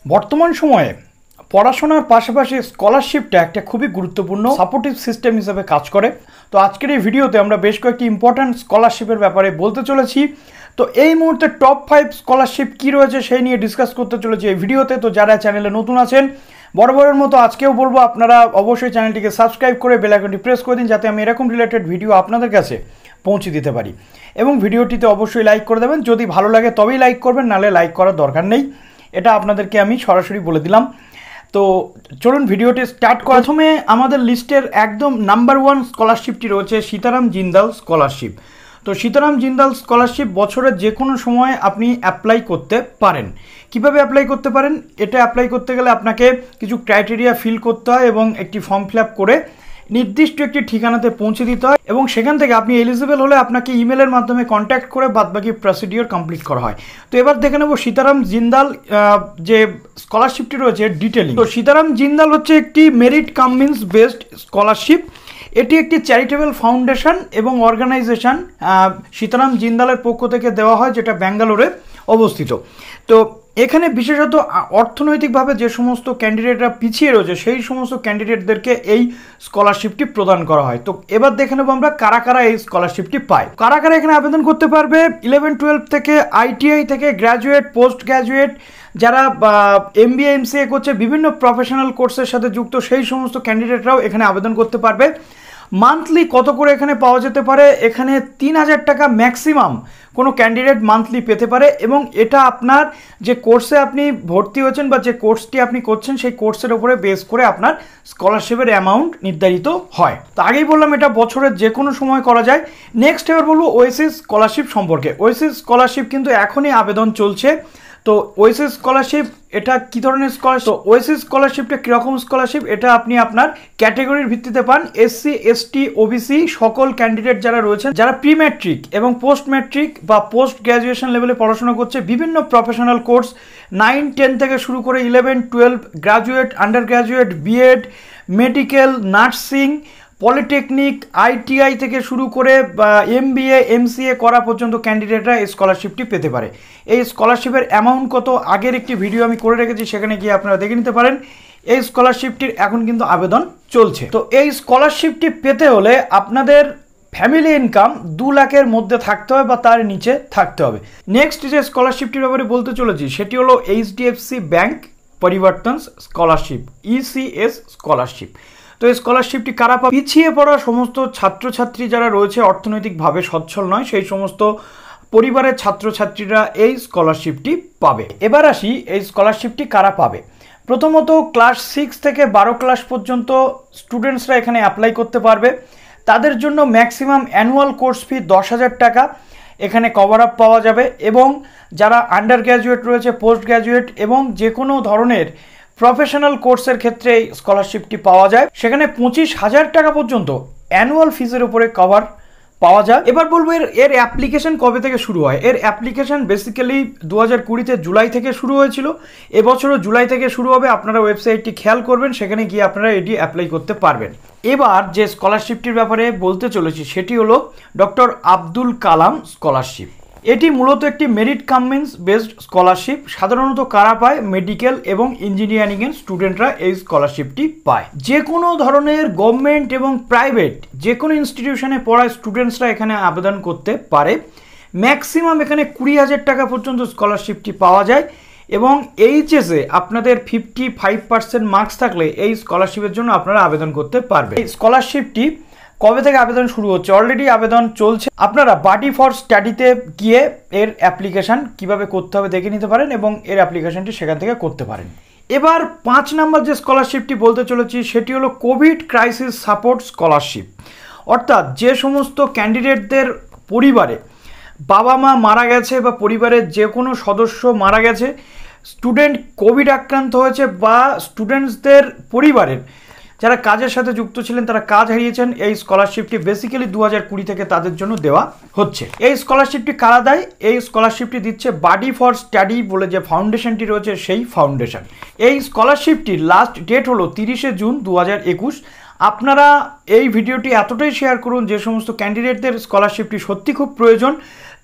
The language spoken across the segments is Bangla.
বর্তমান সময়ে পড়াশোনার পাশাপাশি স্কলারশিপটা একটা খুবই গুরুত্বপূর্ণ সাপোর্টিভ সিস্টেম হিসেবে কাজ করে। তো আজকের এই ভিডিওতে আমরা বেশ কয়েকটি ইম্পর্ট্যান্ট স্কলারশিপের ব্যাপারে বলতে চলেছি। তো এই মুহূর্তে টপ 5 স্কলারশিপ কী রয়েছে সেই নিয়ে ডিসকাস করতে চলেছি এই ভিডিওতে। তো যারা চ্যানেলে নতুন আছেন বরাবরের মতো আজকেও বলবো আপনারা অবশ্যই চ্যানেলটিকে সাবস্ক্রাইব করে বেল আইকনটি প্রেস করে দিন, যাতে আমি এরকম রিলেটেড ভিডিও আপনাদের কাছে পৌঁছে দিতে পারি। এবং ভিডিওটিতে অবশ্যই লাইক করে দেবেন, যদি ভালো লাগে তবেই লাইক করবেন, নাহলে লাইক করার দরকার নেই, এটা আপনাদেরকে আমি সরাসরি বলে দিলাম। তো চলুন ভিডিওটি স্টার্ট করা। প্রথমে আমাদের লিস্টের একদম নাম্বার 1 স্কলারশিপটি রয়েছে সীতারাম জিন্দাল স্কলারশিপ। তো সীতারাম জিন্দাল স্কলারশিপ বছরের যে কোনো সময় আপনি অ্যাপ্লাই করতে পারেন। কিভাবে অ্যাপ্লাই করতে পারেন? এটা অ্যাপ্লাই করতে গেলে আপনাকে কিছু ক্রাইটেরিয়া ফিল করতে হয় এবং একটি ফর্ম ফিল আপ করে নির্দিষ্ট একটি ঠিকানাতে পৌঁছে দিতে হয়, এবং সেখান থেকে আপনি এলিজিবল হলে আপনাকে ইমেলের মাধ্যমে কন্ট্যাক্ট করে বাদবাকি প্রসিডিওর কমপ্লিট করা হয়। তো এবার দেখে নেব সীতারাম জিন্দাল যে স্কলারশিপটি রয়েছে ডিটেলিং। তো সীতারাম জিন্দাল হচ্ছে একটি merit cum means based scholarship. এটি একটি চ্যারিটেবল ফাউন্ডেশন এবং অর্গানাইজেশন সীতারাম জিন্দালের পক্ষ থেকে দেওয়া হয়, যেটা ব্যাঙ্গালোরে অবস্থিত। তো এখানে বিশেষত অর্থনৈতিকভাবে যে সমস্ত ক্যান্ডিডেটরা পিছিয়ে রয়েছে সেই সমস্ত ক্যান্ডিডেটদেরকে এই স্কলারশিপটি প্রদান করা হয়। তো এবার দেখে নেব আমরা কারা কারা এই স্কলারশিপটি পায়। কারা কারা এখানে আবেদন করতে পারবে? 11-12 থেকে, আইটিআই থেকে, গ্র্যাজুয়েট, পোস্ট গ্র্যাজুয়েট, যারা MBA MCA করছে, বিভিন্ন প্রফেশনাল কোর্সের সাথে যুক্ত সেই সমস্ত ক্যান্ডিডেটরাও এখানে আবেদন করতে পারবে। মান্থলি কত করে এখানে পাওয়া যেতে পারে? এখানে 3000 টাকা ম্যাক্সিমাম কোনো ক্যান্ডিডেট মান্থলি পেতে পারে, এবং এটা আপনার যে কোর্সে আপনি ভর্তি হয়েছেন বা যে কোর্সটি আপনি করছেন সেই কোর্সের উপরে বেস করে আপনার স্কলারশিপের অ্যামাউন্ট নির্ধারিত হয়। তো আগেই বললাম এটা বছরের যে কোনো সময় করা যায়। নেক্সট এবার বলবো ওয়েসিস স্কলারশিপ সম্পর্কে। ওয়েসিস স্কলারশিপ কিন্তু এখনই আবেদন চলছে। তো ওয়েসিস স্কলারশিপ এটা কী ধরনের স্কলারশিপ? তো ওয়েসিস স্কলারশিপটা কীরকম স্কলারশিপ? এটা আপনি আপনার ক্যাটেগরির ভিত্তিতে পান। SC ST OBC সকল ক্যান্ডিডেট যারা রয়েছেন, যারা প্রি ম্যাট্রিক এবং পোস্ট ম্যাট্রিক বা পোস্ট গ্র্যাজুয়েশন লেভেলে পড়াশোনা করছে, বিভিন্ন প্রফেশনাল কোর্স 9-10 থেকে শুরু করে 11-12, graduate, under graduate, B.ed, medical, nursing, polytechnic, ITI থেকে শুরু করে MBA MCA করা পর্যন্ত ক্যান্ডিডেটরা এই স্কলারশিপটি পেতে পারে। এই স্কলারশিপের অ্যামাউন্ট কত আগের একটি ভিডিও আমি করে রেখেছি, সেখানে গিয়ে আপনারা দেখে নিতে পারেন। এই স্কলারশিপটির এখন কিন্তু আবেদন চলছে। তো এই স্কলারশিপটি পেতে হলে আপনাদের ফ্যামিলি ইনকাম 2 লাখের মধ্যে থাকতে হবে বা তার নিচে থাকতে হবে। নেক্সট যে স্কলারশিপটির ব্যাপারে বলতে চলেছি সেটি হলো HDFC ব্যাংক পরিবর্তন স্কলারশিপ, ECS স্কলারশিপ। তো এই স্কলারশিপটি কারা পাবে? পিছিয়ে পড়া সমস্ত ছাত্রছাত্রী যারা রয়েছে, অর্থনৈতিকভাবে সচ্ছল নয়, সেই সমস্ত পরিবারের ছাত্রছাত্রীরা এই স্কলারশিপটি পাবে। এবার আসি এই স্কলারশিপটি কারা পাবে। প্রথমত ক্লাস 6 থেকে 12 ক্লাস পর্যন্ত স্টুডেন্টসরা এখানে অ্যাপ্লাই করতে পারবে। তাদের জন্য ম্যাক্সিমাম অ্যানুয়াল কোর্স ফি 10,000 টাকা এখানে কভার আপ পাওয়া যাবে, এবং যারা আন্ডার গ্র্যাজুয়েট রয়েছে, পোস্ট গ্র্যাজুয়েট এবং যে কোনো ধরনের প্রফেশনাল কোর্সের ক্ষেত্রে এই স্কলারশিপটি পাওয়া যায়। সেখানে 25,000 টাকা পর্যন্ত অ্যানুয়াল ফিজের উপরে কভার পাওয়া যায়। এবার বলবো এর অ্যাপ্লিকেশন কবে থেকে শুরু হয়। এর অ্যাপ্লিকেশন বেসিক্যালি 2020-তে জুলাই থেকে শুরু হয়েছিল, এবছরও জুলাই থেকে শুরু হবে। আপনারা ওয়েবসাইটটি খেয়াল করবেন, সেখানে গিয়ে আপনারা এটি অ্যাপ্লাই করতে পারবেন। এবার যে স্কলারশিপটির ব্যাপারে বলতে চলেছি সেটি হলো ডক্টর আব্দুল কালাম স্কলারশিপ। এটি মূলত একটি merit cum means based scholarship. সাধারণত কারা পায়? মেডিকেল এবং ইঞ্জিনিয়ারিংয়ের স্টুডেন্টরা এই স্কলারশিপটি পায়। যে কোনো ধরনের গভর্নমেন্ট এবং প্রাইভেট যে কোনো ইনস্টিটিউশনে পড়া স্টুডেন্টসরা এখানে আবেদন করতে পারে। ম্যাক্সিমাম এখানে 20,000 টাকা পর্যন্ত স্কলারশিপটি পাওয়া যায়, এবং এইচএসে আপনাদের 55% মার্কস থাকলে এই স্কলারশিপের জন্য আপনারা আবেদন করতে পারবেন। এই স্কলারশিপটি কবে থেকে আবেদন শুরু হচ্ছে? অলরেডি আবেদন চলছে। আপনারা বাডি ফর স্টাডিতে গিয়ে এর অ্যাপ্লিকেশান কিভাবে করতে হবে দেখে নিতে পারেন, এবং এর অ্যাপ্লিকেশানটি সেখান থেকে করতে পারেন। এবার 5 নম্বর যে স্কলারশিপটি বলতে চলেছি সেটি হলো কোভিড ক্রাইসিস সাপোর্ট স্কলারশিপ। অর্থাৎ যে সমস্ত ক্যান্ডিডেটদের পরিবারে বাবা মা মারা গেছে বা পরিবারের যে কোনো সদস্য মারা গেছে, স্টুডেন্ট কোভিড আক্রান্ত হয়েছে, বা স্টুডেন্টসদের পরিবারের যারা কাজের সাথে যুক্ত ছিলেন তারা কাজ হারিয়েছেন, এই স্কলারশিপটি বেসিক্যালি 2020 থেকে তাদের জন্য দেওয়া হচ্ছে। এই স্কলারশিপটি কারা দেয়? এই স্কলারশিপটি দিচ্ছে বাডি ফর স্টাডি বলে যে ফাউন্ডেশনটি রয়েছে সেই ফাউন্ডেশন। এই স্কলারশিপটির লাস্ট ডেট হলো 30শে জুন 2021। আপনারা এই ভিডিওটি এতটাই শেয়ার করুন যে সমস্ত ক্যান্ডিডেটদের স্কলারশিপটি সত্যি খুব প্রয়োজন,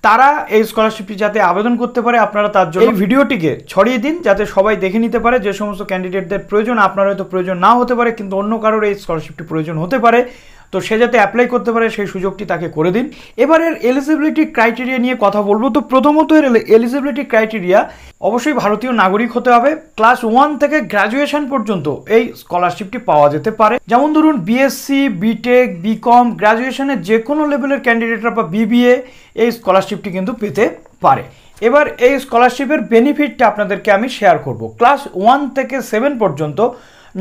তারা এই স্কলারশিপটি যাতে আবেদন করতে পারে, আপনারা তার জন্য এই ভিডিওটিকে ছড়িয়ে দিন যাতে সবাই দেখে নিতে পারে। যে সমস্ত ক্যান্ডিডেটদের প্রয়োজন, আপনার হয়তো প্রয়োজন নাও হতে পারে, কিন্তু অন্য কারোর এই স্কলারশিপটি প্রয়োজন হতে পারে, তো সে যাতে অ্যাপ্লাই করতে পারে সেই সুযোগটি তাকে করে দিন। এবারের এলিজিবিলিটি ক্রাইটেরিয়া নিয়ে কথা বলবো। তো প্রথমত এর এলিজিবিলিটি ক্রাইটেরিয়া অবশ্যই ভারতীয় নাগরিক হতে হবে। ক্লাস 1 থেকে গ্র্যাজুয়েশন পর্যন্ত এই স্কলারশিপটি পাওয়া যেতে পারে। যেমন ধরুন বিএসসি, বিটেক, বিকম, গ্র্যাজুয়েশনের যে কোনো লেভেলের ক্যান্ডিডেটরা বা বিবিএ এই স্কলারশিপটি কিন্তু পেতে পারে। এবার এই স্কলারশিপের বেনিফিটটা আপনাদেরকে আমি শেয়ার করব। ক্লাস 1 থেকে 7 পর্যন্ত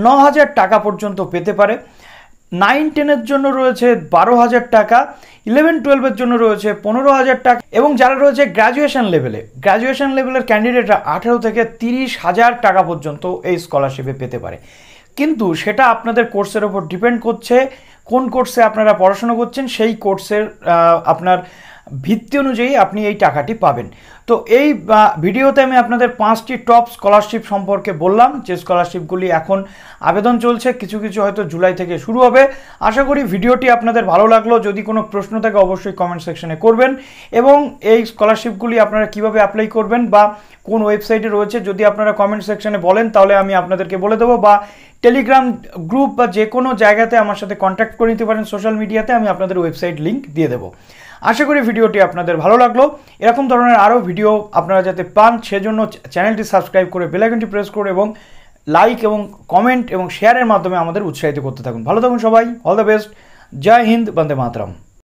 9,000 টাকা পর্যন্ত পেতে পারে। 9-10-এর জন্য রয়েছে 12,000 টাকা, 11-12-এর জন্য রয়েছে 15,000 টাকা, এবং যারা রয়েছে গ্র্যাজুয়েশন লেভেলের ক্যান্ডিডেটরা 18 থেকে 30,000 টাকা পর্যন্ত এই স্কলারশিপে পেতে পারে। কিন্তু সেটা আপনাদের কোর্সের ওপর ডিপেন্ড করছে, কোন কোর্সে আপনারা পড়াশোনা করছেন সেই কোর্সের আপনার ভিত্তি অনুযায়ী আপনি এই টাকাটি পাবেন। তো এই ভিডিওতে আমি আপনাদের 5টি টপ স্কলারশিপ সম্পর্কে বললাম, যে স্কলারশিপগুলি এখন আবেদন চলছে, কিছু কিছু হয়তো জুলাই থেকে শুরু হবে। আশা করি ভিডিওটি আপনাদের ভালো লাগলো। যদি কোনো প্রশ্ন থাকে অবশ্যই কমেন্ট সেকশনে করবেন, এবং এই স্কলারশিপগুলি আপনারা কিভাবে অ্যাপ্লাই করবেন বা কোন ওয়েবসাইটে রয়েছে যদি আপনারা কমেন্ট সেকশনে বলেন তাহলে আমি আপনাদেরকে বলে দেবো, বা টেলিগ্রাম গ্রুপ বা যে কোনো জায়গাতে আমার সাথে কন্ট্যাক্ট করে নিতে পারেন, সোশ্যাল মিডিয়াতে আমি আপনাদের ওয়েবসাইট লিঙ্ক দিয়ে দেবো। আশা করি ভিডিওটি আপনাদের ভালো লাগলো। এরকম ধরনের আরও ভিডিও আপনারা যাতে পান সেজন্য চ্যানেলটি সাবস্ক্রাইব করে বেল আইকনটি প্রেস করে এবং লাইক এবং কমেন্ট এবং শেয়ারের মাধ্যমে আমাদের উৎসাহিত করতে থাকুন। ভালো থাকুন সবাই, অল দ্য বেস্ট, জয় হিন্দ, বন্দে মাতরম।